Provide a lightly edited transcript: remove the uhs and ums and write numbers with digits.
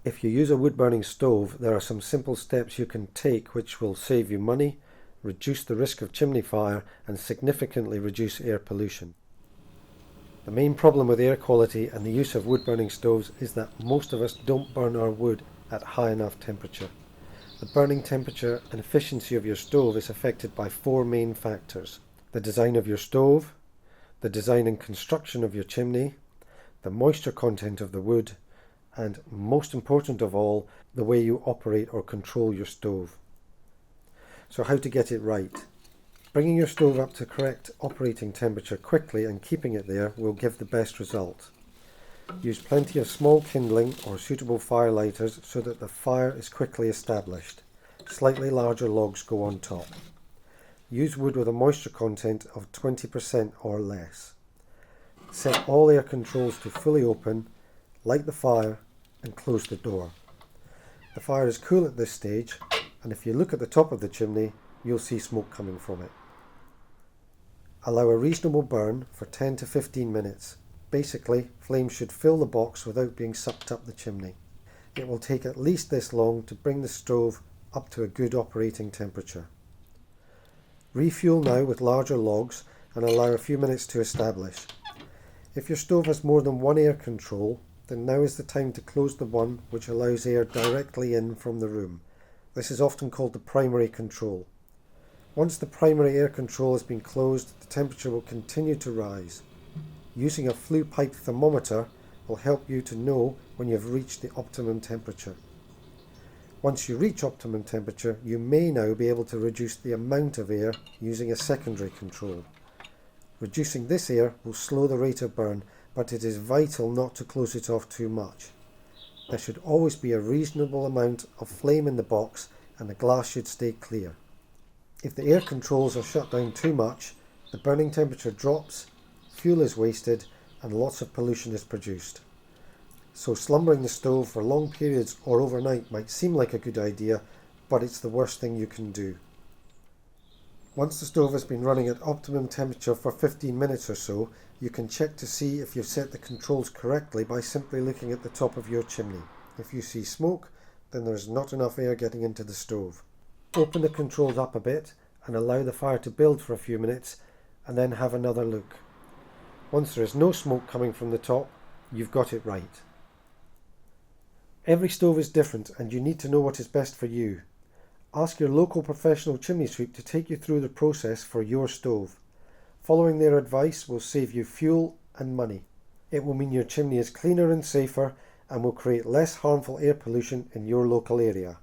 If you use a wood-burning stove, there are some simple steps you can take which will save you money, reduce the risk of chimney fire, and significantly reduce air pollution. The main problem with air quality and the use of wood-burning stoves is that most of us don't burn our wood at high enough temperature. The burning temperature and efficiency of your stove is affected by four main factors: the design of your stove, the design and construction of your chimney, the moisture content of the wood, and most important of all, the way you operate or control your stove. So how to get it right? Bringing your stove up to correct operating temperature quickly and keeping it there will give the best result. Use plenty of small kindling or suitable fire lighters so that the fire is quickly established. Slightly larger logs go on top. Use wood with a moisture content of 20% or less. Set all air controls to fully open, light the fire and close the door. The fire is cool at this stage, and if you look at the top of the chimney, you'll see smoke coming from it. Allow a reasonable burn for 10 to 15 minutes. Basically, flames should fill the box without being sucked up the chimney. It will take at least this long to bring the stove up to a good operating temperature. Refuel now with larger logs and allow a few minutes to establish. If your stove has more than one air control, then now is the time to close the one which allows air directly in from the room. This is often called the primary control. Once the primary air control has been closed, the temperature will continue to rise. Using a flue pipe thermometer will help you to know when you have reached the optimum temperature. Once you reach optimum temperature, you may now be able to reduce the amount of air using a secondary control. Reducing this air will slow the rate of burn, but it is vital not to close it off too much. There should always be a reasonable amount of flame in the box and the glass should stay clear. If the air controls are shut down too much, the burning temperature drops, fuel is wasted, and lots of pollution is produced. So slumbering the stove for long periods or overnight might seem like a good idea, but it's the worst thing you can do. Once the stove has been running at optimum temperature for 15 minutes or so, you can check to see if you've set the controls correctly by simply looking at the top of your chimney. If you see smoke, then there's not enough air getting into the stove. Open the controls up a bit and allow the fire to build for a few minutes and then have another look. Once there is no smoke coming from the top, you've got it right. Every stove is different and you need to know what is best for you. Ask your local professional chimney sweep to take you through the process for your stove. Following their advice will save you fuel and money. It will mean your chimney is cleaner and safer and will create less harmful air pollution in your local area.